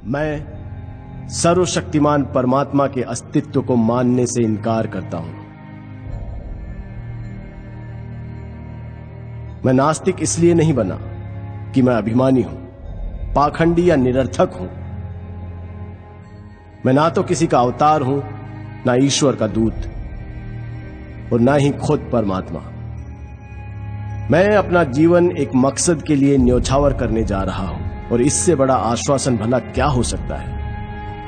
मैं सर्वशक्तिमान परमात्मा के अस्तित्व को मानने से इनकार करता हूं। मैं नास्तिक इसलिए नहीं बना कि मैं अभिमानी हूं, पाखंडी या निरर्थक हूं। मैं ना तो किसी का अवतार हूं, ना ईश्वर का दूत, और ना ही खुद परमात्मा। मैं अपना जीवन एक मकसद के लिए न्योछावर करने जा रहा हूं, और इससे बड़ा आश्वासन भला क्या हो सकता है।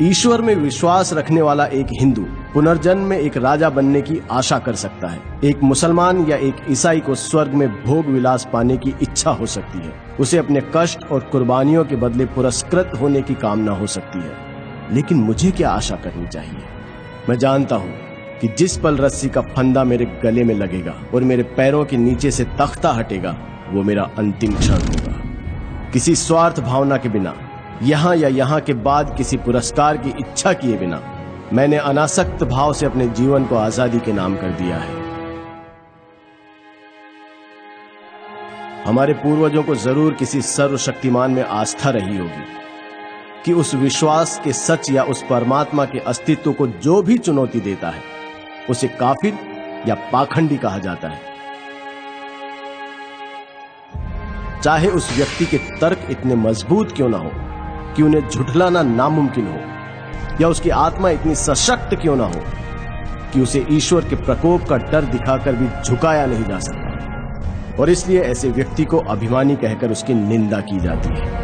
ईश्वर में विश्वास रखने वाला एक हिंदू पुनर्जन्म में एक राजा बनने की आशा कर सकता है। एक मुसलमान या एक ईसाई को स्वर्ग में भोग विलास पाने की इच्छा हो सकती है। उसे अपने कष्ट और कुर्बानियों के बदले पुरस्कृत होने की कामना हो सकती है। लेकिन मुझे क्या आशा करनी चाहिए? मैं जानता हूं कि जिस पल रस्सी का फंदा मेरे गले में लगेगा और मेरे पैरों के नीचे से तख्ता हटेगा, वो मेरा अंतिम क्षण होगा। किसी स्वार्थ भावना के बिना, यहां या यहां के बाद किसी पुरस्कार की इच्छा किए बिना, मैंने अनासक्त भाव से अपने जीवन को आजादी के नाम कर दिया है। हमारे पूर्वजों को जरूर किसी सर्वशक्तिमान में आस्था रही होगी कि उस विश्वास के सच या उस परमात्मा के अस्तित्व को जो भी चुनौती देता है, उसे काफिर या पाखंडी कहा जाता है। चाहे उस व्यक्ति के तर्क इतने मजबूत क्यों ना हो कि उन्हें झुठलाना नामुमकिन हो, या उसकी आत्मा इतनी सशक्त क्यों ना हो कि उसे ईश्वर के प्रकोप का डर दिखाकर भी झुकाया नहीं जा सकता, और इसलिए ऐसे व्यक्ति को अभिमानी कहकर उसकी निंदा की जाती है।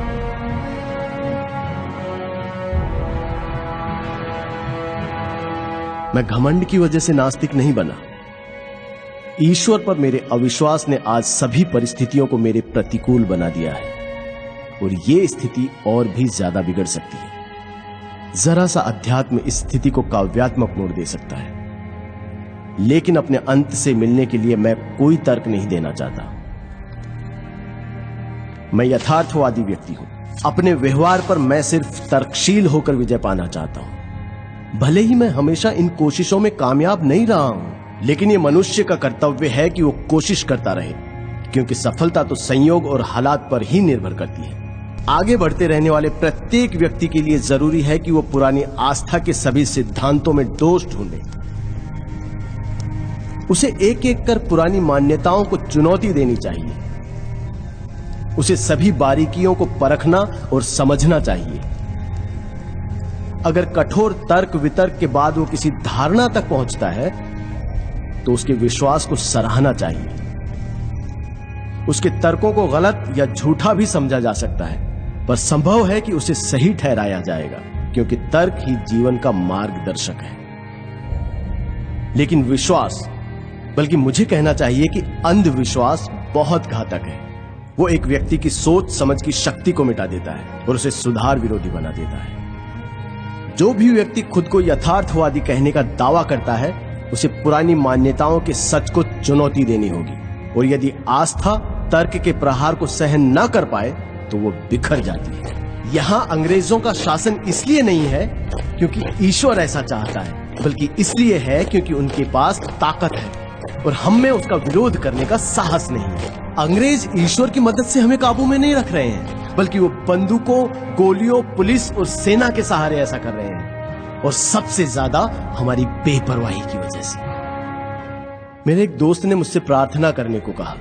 मैं घमंड की वजह से नास्तिक नहीं बना। ईश्वर पर मेरे अविश्वास ने आज सभी परिस्थितियों को मेरे प्रतिकूल बना दिया है, और ये स्थिति और भी ज्यादा बिगड़ सकती है। जरा सा अध्यात्म इस स्थिति को काव्यात्मक मोड़ दे सकता है, लेकिन अपने अंत से मिलने के लिए मैं कोई तर्क नहीं देना चाहता। मैं यथार्थवादी व्यक्ति हूं। अपने व्यवहार पर मैं सिर्फ तर्कशील होकर विजय पाना चाहता हूं। भले ही मैं हमेशा इन कोशिशों में कामयाब नहीं रहा हूं, लेकिन यह मनुष्य का कर्तव्य है कि वो कोशिश करता रहे, क्योंकि सफलता तो संयोग और हालात पर ही निर्भर करती है। आगे बढ़ते रहने वाले प्रत्येक व्यक्ति के लिए जरूरी है कि वो पुरानी आस्था के सभी सिद्धांतों में दोष ढूंढे। उसे एक एक कर पुरानी मान्यताओं को चुनौती देनी चाहिए। उसे सभी बारीकियों को परखना और समझना चाहिए। अगर कठोर तर्क वितर्क के बाद वो किसी धारणा तक पहुंचता है, तो उसके विश्वास को सराहना चाहिए। उसके तर्कों को गलत या झूठा भी समझा जा सकता है, पर संभव है कि उसे सही ठहराया जाएगा, क्योंकि तर्क ही जीवन का मार्गदर्शक है। लेकिन विश्वास, बल्कि मुझे कहना चाहिए कि अंधविश्वास बहुत घातक है। वो एक व्यक्ति की सोच समझ की शक्ति को मिटा देता है और उसे सुधार विरोधी बना देता है। जो भी व्यक्ति खुद को यथार्थवादी कहने का दावा करता है, उसे पुरानी मान्यताओं के सच को चुनौती देनी होगी, और यदि आस्था तर्क के प्रहार को सहन न कर पाए तो वो बिखर जाती है। यहां अंग्रेजों का शासन इसलिए नहीं है क्योंकि ईश्वर ऐसा चाहता है, बल्कि इसलिए है क्योंकि उनके पास ताकत है और हम में उसका विरोध करने का साहस नहीं है। अंग्रेज ईश्वर की मदद से हमें काबू में नहीं रख रहे हैं, बल्कि वो बंदूकों, गोलियों, पुलिस और सेना के सहारे ऐसा कर रहे हैं, और सबसे ज्यादा हमारी बेपरवाही की वजह से। मेरे एक दोस्त ने मुझसे प्रार्थना करने को कहा।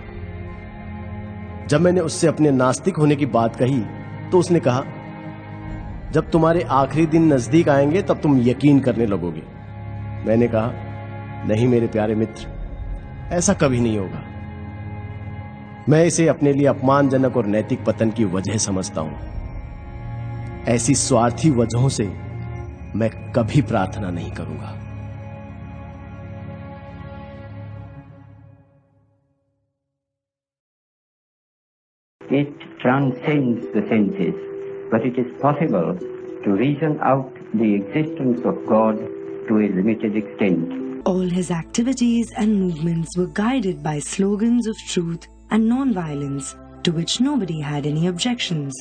जब मैंने उससे अपने नास्तिक होने की बात कही, तो उसने कहा, जब तुम्हारे आखिरी दिन नजदीक आएंगे तब तुम यकीन करने लगोगे। मैंने कहा, नहीं मेरे प्यारे मित्र, ऐसा कभी नहीं होगा। मैं इसे अपने लिए अपमानजनक और नैतिक पतन की वजह समझता हूं। ऐसी स्वार्थी वजहों से मैं कभी प्रार्थना नहीं करूंगा। It transcends the senses, but it is possible to reason out the existence of God to a limited extent. All his activities and movements were guided by slogans of truth and non-violence, to which nobody had any objections.